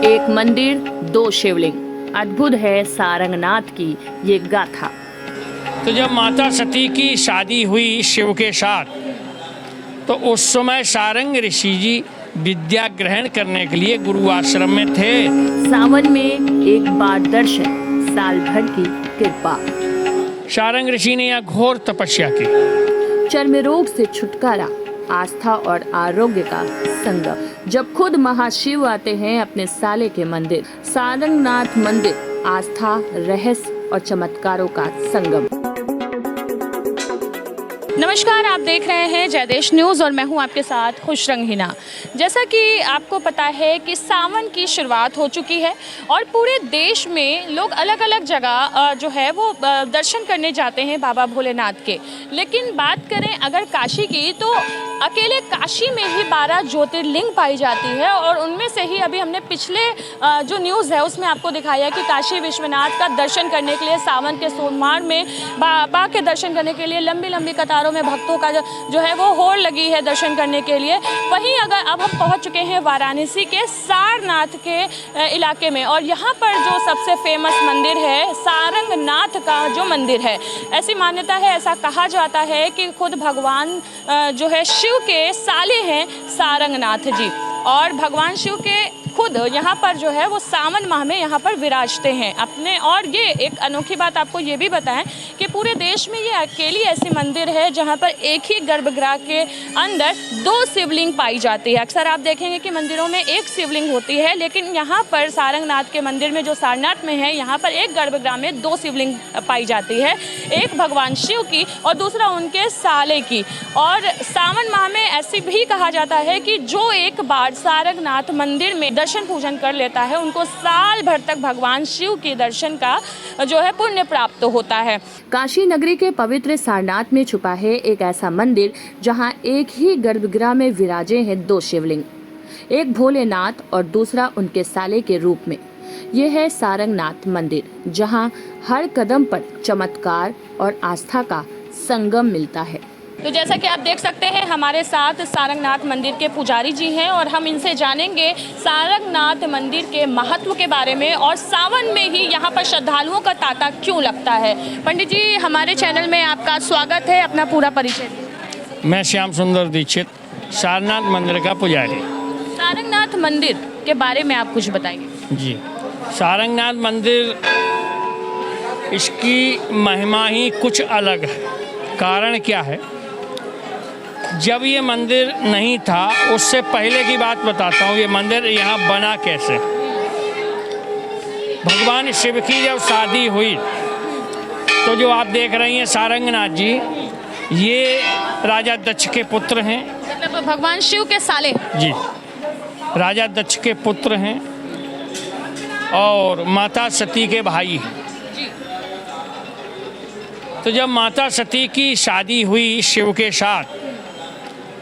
एक मंदिर, दो शिवलिंग, अद्भुत है सारंगनाथ की ये गाथा। तो जब माता सती की शादी हुई शिव के साथ, तो उस समय सारंग ऋषि जी विद्या ग्रहण करने के लिए गुरु आश्रम में थे। सावन में एक बार दर्शन, साल भर की कृपा। सारंग ऋषि ने यहाँ घोर तपस्या की। चर्म रोग से छुटकारा, आस्था और आरोग्य का संगम। जब खुद महाशिव आते हैं अपने साले के मंदिर, सारंगनाथ मंदिर आस्था, रहस्य और चमत्कारों का संगम। नमस्कार, आप देख रहे हैं जयदेश न्यूज़ और मैं हूं आपके साथ खुश रंगीना। जैसा कि आपको पता है कि सावन की शुरुआत हो चुकी है और पूरे देश में लोग अलग अलग जगह जो है वो दर्शन करने जाते हैं बाबा भोलेनाथ के। लेकिन बात करें अगर काशी की, तो अकेले काशी में ही 12 ज्योतिर्लिंग पाई जाती है और उनमें से ही अभी हमने पिछले जो न्यूज़ है उसमें आपको दिखाया कि काशी विश्वनाथ का दर्शन करने के लिए सावन के सोमवार में बाबा के दर्शन करने के लिए लंबी लंबी कतारों में भक्तों का जो है वो होड़ लगी है दर्शन करने के लिए। वहीं अगर अब हम पहुंच चुके हैं वाराणसी के सारनाथ के इलाके में और यहाँ पर जो सबसे फेमस मंदिर है सारंगनाथ का जो मंदिर है, ऐसी मान्यता है, ऐसा कहा जाता है कि खुद भगवान जो है शिव के साले हैं सारंगनाथ जी और भगवान शिव के खुद यहाँ पर जो है वो सावन माह में यहाँ पर विराजते हैं अपने। और ये एक अनोखी बात आपको ये भी बताएं कि पूरे देश में ये अकेली ऐसी मंदिर है जहाँ पर एक ही गर्भगृह के अंदर 2 शिवलिंग पाई जाती है। अक्सर आप देखेंगे कि मंदिरों में एक शिवलिंग होती है, लेकिन यहाँ पर सारंगनाथ के मंदिर में जो सारनाथ में है, यहाँ पर एक गर्भगृह में 2 शिवलिंग पाई जाती है, एक भगवान शिव की और दूसरा उनके साले की। और सावन माह में ऐसी भी कहा जाता है कि जो एक बार सारंगनाथ मंदिर में दर्शन पूजन कर लेता है, उनको साल भर तक भगवान शिव के दर्शन का जो है पुण्य प्राप्त होता है। काशी नगरी के पवित्र सारनाथ में छुपा है एक ऐसा मंदिर जहां एक ही गर्भगृह में विराजे हैं 2 शिवलिंग, एक भोलेनाथ और दूसरा उनके साले के रूप में। यह है सारंगनाथ मंदिर, जहां हर कदम पर चमत्कार और आस्था का संगम मिलता है। तो जैसा कि आप देख सकते हैं हमारे साथ सारंगनाथ मंदिर के पुजारी जी हैं और हम इनसे जानेंगे सारंगनाथ मंदिर के महत्व के बारे में और सावन में ही यहाँ पर श्रद्धालुओं का तांता क्यों लगता है। पंडित जी, हमारे चैनल में आपका स्वागत है, अपना पूरा परिचय दीजिए। मैं श्याम सुंदर दीक्षित, सारनाथ मंदिर का पुजारी। सारंगनाथ मंदिर के बारे में आप कुछ बताएंगे? जी, सारंगनाथ मंदिर, इसकी महिमा ही कुछ अलग है। कारण क्या है, जब ये मंदिर नहीं था उससे पहले की बात बताता हूँ। ये मंदिर यहाँ बना कैसे। भगवान शिव की जब शादी हुई तो जो आप देख रही हैं सारंगनाथ जी, ये राजा दक्ष के पुत्र हैं। मतलब भगवान शिव के साले? जी, राजा दक्ष के पुत्र हैं और माता सती के भाई हैं। तो जब माता सती की शादी हुई शिव के साथ,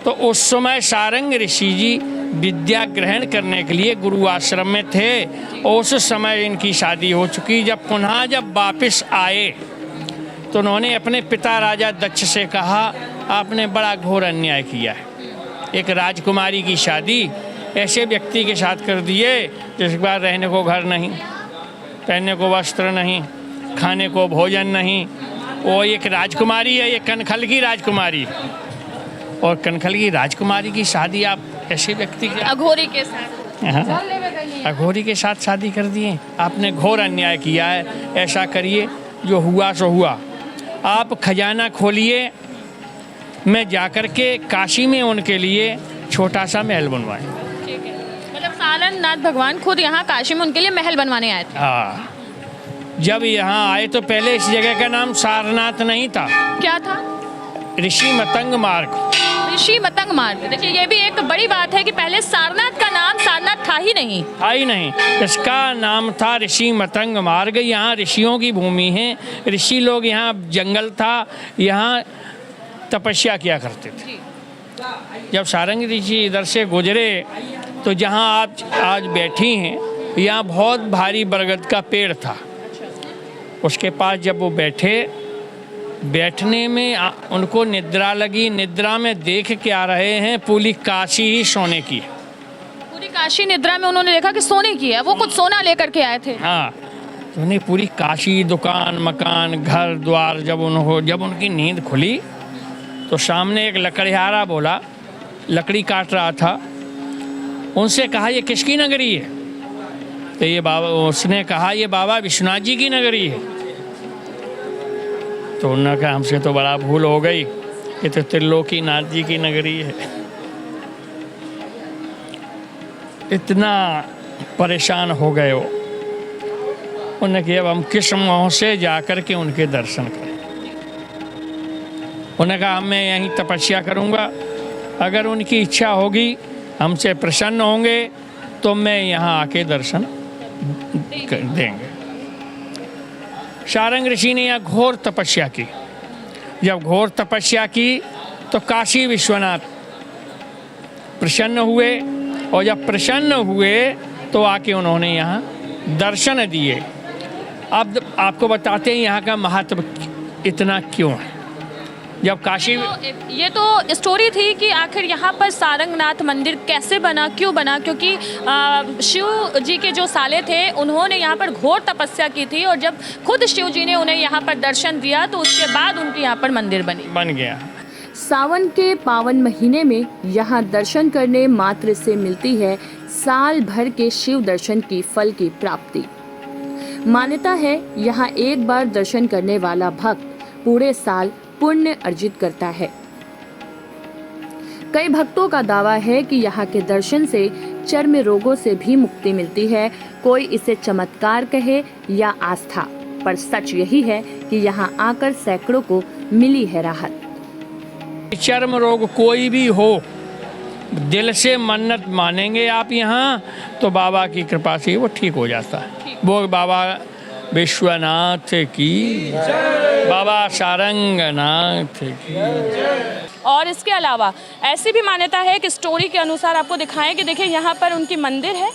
तो उस समय सारंग ऋषि जी विद्या ग्रहण करने के लिए गुरु आश्रम में थे और उस समय इनकी शादी हो चुकी। जब वापस आए तो उन्होंने अपने पिता राजा दक्ष से कहा, आपने बड़ा घोर अन्याय किया है। एक राजकुमारी की शादी ऐसे व्यक्ति के साथ कर दिए जिसके बाद रहने को घर नहीं, पहनने को वस्त्र नहीं, खाने को भोजन नहीं। वो एक राजकुमारी है, ये कनखल की राजकुमारी, और कनखल की राजकुमारी की शादी आप ऐसे व्यक्ति के अघोरी के साथ, अघोरी के साथ शादी कर दिए। आपने घोर अन्याय किया है। ऐसा करिए, जो हुआ सो हुआ, आप खजाना खोलिए, मैं जाकर के काशी में उनके लिए छोटा सा महल बनवाएं। ठीक है, मतलब सारंगनाथ भगवान खुद यहाँ काशी में उनके लिए महल बनवाने आए थे। हाँ, जब यहाँ आए तो पहले इस जगह का नाम सारनाथ नहीं था। क्या था? ऋषि मतंग मार्ग। ऋषि मतंग मार्ग। देखिए, ये भी एक बड़ी बात है कि पहले सारनाथ का नाम सारनाथ था ही नहीं। इसका नाम था ऋषि मतंग मार्ग। यहाँ ऋषियों की भूमि है, ऋषि लोग, यहाँ जंगल था, यहाँ तपस्या किया करते थे। जब सारंग ऋषि इधर से गुजरे तो जहाँ आप आज बैठी हैं, यहाँ बहुत भारी बरगद का पेड़ था। उसके पास जब वो बैठे, बैठने में उनको निद्रा लगी। निद्रा में देख के आ रहे हैं पूरी काशी ही सोने की। पूरी काशी निद्रा में उन्होंने देखा कि सोने की है, वो कुछ सोना लेकर के आए थे। हाँ, तो उन्हें पूरी काशी, दुकान, मकान, घर द्वार, जब उनकी नींद खुली तो सामने एक लकड़ियारा बोला, लकड़ी काट रहा था। उनसे कहा ये किसकी नगरी है? तो ये बाबा, उसने कहा ये बाबा विश्वनाथ जी की नगरी है। तो उन्होंने कहा हमसे तो बड़ा भूल हो गई, ये तो त्रिलोकीनाथ जी की नगरी है। इतना परेशान हो गए वो। उन्होंने कहा अब हम किस मुँह से जाकर के उनके दर्शन करें। उन्होंने कहा मैं यहीं तपस्या करूँगा, अगर उनकी इच्छा होगी, हमसे प्रसन्न होंगे तो मैं यहाँ आके दर्शन देंगे। सारंग ऋषि ने यहाँ घोर तपस्या की। जब घोर तपस्या की तो काशी विश्वनाथ प्रसन्न हुए, और जब प्रसन्न हुए तो आके उन्होंने यहाँ दर्शन दिए। अब आपको बताते हैं यहाँ का महत्व इतना क्यों है। जब काशी, ये तो स्टोरी थी कि आखिर यहाँ पर सारंगनाथ मंदिर कैसे बना, क्यों बना, क्योंकि शिव जी के जो साले थे उन्होंने यहाँ पर घोर तपस्या की थी, और जब खुद शिव जी ने उन्हें यहाँ पर दर्शन दिया तो उसके बाद उनके यहाँ पर मंदिर बन गया। सावन के पावन महीने में यहाँ दर्शन करने मात्र से मिलती है साल भर के शिव दर्शन की फल की प्राप्ति। मान्यता है यहाँ एक बार दर्शन करने वाला भक्त पूरे साल पुण्य अर्जित करता है। कई भक्तों का दावा है कि यहाँ के दर्शन से चर्म रोगों से भी मुक्ति मिलती है। कोई इसे चमत्कार कहे या आस्था, पर सच यही है कि यहाँ आकर सैकड़ों को मिली है राहत। चर्म रोग कोई भी हो, दिल से मन्नत मानेंगे आप यहाँ तो बाबा की कृपा से वो ठीक हो जाता है। वो बाबा विश्वनाथ की, बाबा सारंगनाथ की। और इसके अलावा ऐसी भी मान्यता है कि स्टोरी के अनुसार आपको दिखाएं कि देखिए यहाँ पर उनकी मंदिर है।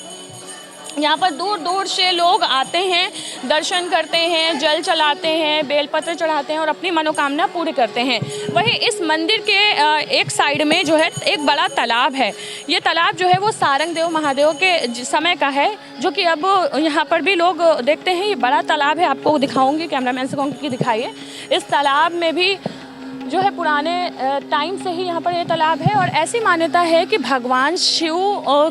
यहाँ पर दूर दूर से लोग आते हैं, दर्शन करते हैं, जल चढ़ाते हैं, बेलपत्र चढ़ाते हैं और अपनी मनोकामना पूरी करते हैं। वहीं इस मंदिर के एक साइड में जो है एक बड़ा तालाब है। ये तालाब जो है वो सारंग देव महादेव के समय का है, जो कि अब यहाँ पर भी लोग देखते हैं। ये बड़ा तालाब है, आपको दिखाऊंगी, कैमरामैन से कहूँगी कि दिखाइए। इस तालाब में भी जो है पुराने टाइम से ही यहाँ पर ये तालाब है। और ऐसी मान्यता है कि भगवान शिव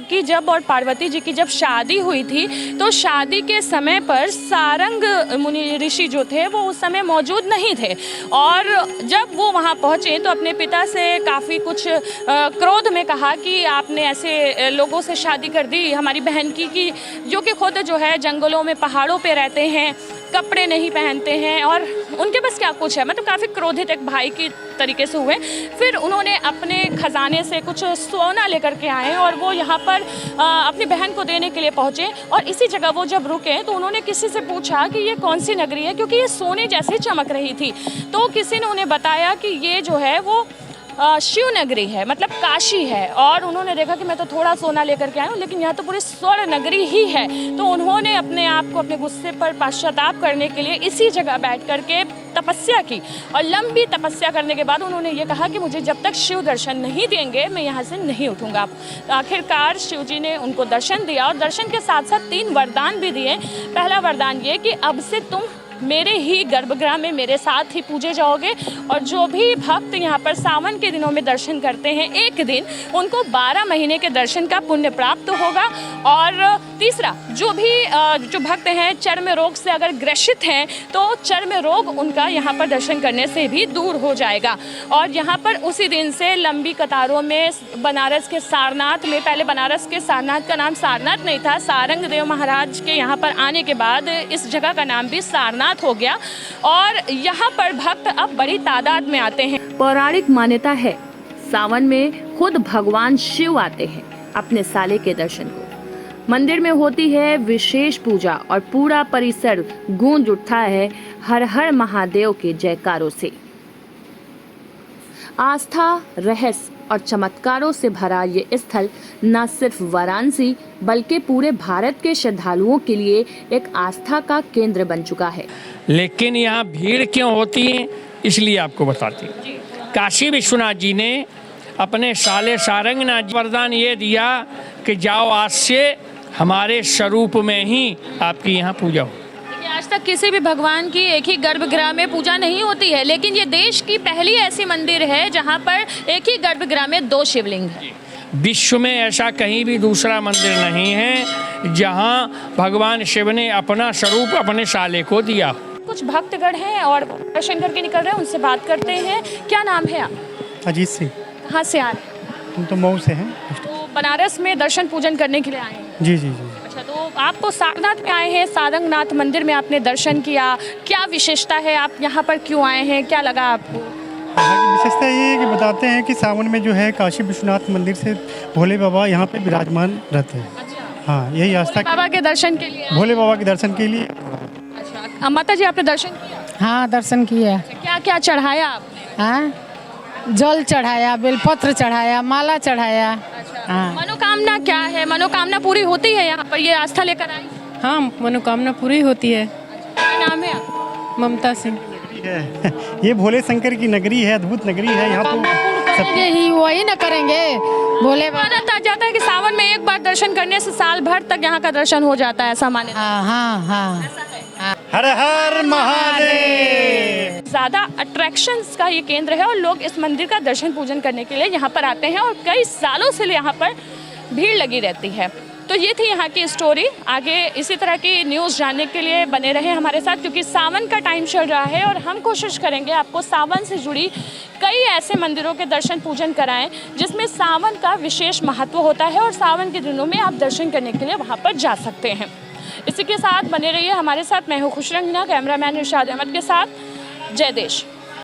की जब और पार्वती जी की जब शादी हुई थी तो शादी के समय पर सारंग मुनि ऋषि जो थे वो उस समय मौजूद नहीं थे, और जब वो वहाँ पहुँचे तो अपने पिता से काफ़ी कुछ क्रोध में कहा कि आपने ऐसे लोगों से शादी कर दी हमारी बहन की जो कि खुद जो है जंगलों में पहाड़ों पे रहते हैं, कपड़े नहीं पहनते हैं और उनके पास क्या कुछ है। मतलब काफ़ी क्रोधित एक भाई की तरीके से हुए। फिर उन्होंने अपने खजाने से कुछ सोना लेकर के आए और वो यहाँ पर अपनी बहन को देने के लिए पहुँचे। और इसी जगह वो जब रुके तो उन्होंने किसी से पूछा कि ये कौन सी नगरी है, क्योंकि ये सोने जैसे चमक रही थी। तो किसी ने उन्हें बताया कि ये जो है वो शिव नगरी है, मतलब काशी है। और उन्होंने देखा कि मैं तो थोड़ा सोना लेकर के आया हूँ, लेकिन यहाँ तो पूरी स्वर्ण नगरी ही है। तो उन्होंने अपने आप को अपने गुस्से पर पश्चाताप करने के लिए इसी जगह बैठ कर के तपस्या की। और लंबी तपस्या करने के बाद उन्होंने ये कहा कि मुझे जब तक शिव दर्शन नहीं देंगे मैं यहाँ से नहीं उठूँगा। तो आखिरकार शिव जी ने उनको दर्शन दिया और दर्शन के साथ साथ 3 वरदान भी दिए। पहला वरदान ये कि अब से तुम मेरे ही गर्भगृह में मेरे साथ ही पूजे जाओगे, और जो भी भक्त यहाँ पर सावन के दिनों में दर्शन करते हैं एक दिन, उनको 12 महीने के दर्शन का पुण्य प्राप्त होगा। और तीसरा, जो भक्त हैं चर्म रोग से अगर ग्रसित हैं तो चर्म रोग उनका यहाँ पर दर्शन करने से भी दूर हो जाएगा। और यहाँ पर उसी दिन से लंबी कतारों में बनारस के सारनाथ में, पहले बनारस के सारनाथ का नाम सारनाथ नहीं था, सारंग देव महाराज के यहाँ पर आने के बाद इस जगह का नाम भी सारनाथ हो गया। और यहाँ पर भक्त अब बड़ी तादाद में आते हैं। पौराणिक मान्यता है सावन में खुद भगवान शिव आते हैं अपने साले के दर्शन को। मंदिर में होती है विशेष पूजा और पूरा परिसर गूंज उठता है हर हर महादेव के जयकारों से। आस्था, रहस्य और चमत्कारों से भरा ये स्थल न सिर्फ वाराणसी बल्कि पूरे भारत के श्रद्धालुओं के लिए एक आस्था का केंद्र बन चुका है। लेकिन यहाँ भीड़ क्यों होती है इसलिए आपको बताती हूँ। काशी विश्वनाथ जी ने अपने साले सारंगनाथ जी वरदान ये दिया कि जाओ आज से हमारे स्वरूप में ही आपकी यहाँ पूजा हो। देखिए, आज तक किसी भी भगवान की एक ही गर्भगृह में पूजा नहीं होती है, लेकिन ये देश की पहली ऐसी मंदिर है जहाँ पर एक ही गर्भगृह में 2 शिवलिंग है। विश्व में ऐसा कहीं भी दूसरा मंदिर नहीं है जहाँ भगवान शिव ने अपना स्वरूप अपने साले को दिया। कुछ भक्तगण हैं और दर्शन करके निकल रहे हैं, उनसे बात करते हैं। क्या नाम है आप? अजीत सिंह। कहाँ से आ रहे हैं? हम तो मऊ से हैं। तो बनारस में दर्शन पूजन करने के लिए आए हैं। जी जी जी। अच्छा, तो आप तो सारनाथ में आए हैं, सारंगनाथ मंदिर में आपने दर्शन किया, क्या विशेषता है? आप यहाँ पर क्यों आए हैं, क्या लगा आपको? यहाँ की विशेषता ये है कि बताते हैं कि सावन में जो है काशी विश्वनाथ मंदिर से भोले बाबा यहाँ पे विराजमान रहते हैं। अच्छा, हाँ, यही आस्था बाबा के दर्शन के लिए? भोले बाबा के दर्शन के लिए। अच्छा, माता जी आपने दर्शन किया? हाँ, दर्शन किया। क्या क्या चढ़ाया आपने? हाँ, जल चढ़ाया, बेलपत्र चढ़ाया, माला चढ़ाया। हाँ। मनोकामना क्या है? मनोकामना पूरी होती है यहाँ पर? ये आस्था लेकर आई? हाँ, मनोकामना पूरी होती है। क्या नाम है आप? ममता सिंह। है ये भोले शंकर की नगरी है, अद्भुत नगरी है। यहाँ तो करेंगे ही, वही ना करेंगे भोले बाबा। माना जाता है कि सावन में एक बार दर्शन करने से साल भर तक यहाँ का दर्शन हो जाता है, ऐसा माने? हाँ हाँ हाँ। हर हर महादेव। ज़्यादा अट्रैक्शंस का ये केंद्र है और लोग इस मंदिर का दर्शन पूजन करने के लिए यहाँ पर आते हैं और कई सालों से यहाँ पर भीड़ लगी रहती है। तो ये थी यहाँ की स्टोरी। आगे इसी तरह की न्यूज़ जानने के लिए बने रहे हमारे साथ, क्योंकि सावन का टाइम चल रहा है और हम कोशिश करेंगे आपको सावन से जुड़ी कई ऐसे मंदिरों के दर्शन पूजन कराएं जिसमें सावन का विशेष महत्व होता है और सावन के दिनों में आप दर्शन करने के लिए वहाँ पर जा सकते हैं। इसी के साथ बने रहिए हमारे साथ। मैं हूँ खुशरंगीना, कैमरामैन इरशाद अहमद के साथ। जय देश।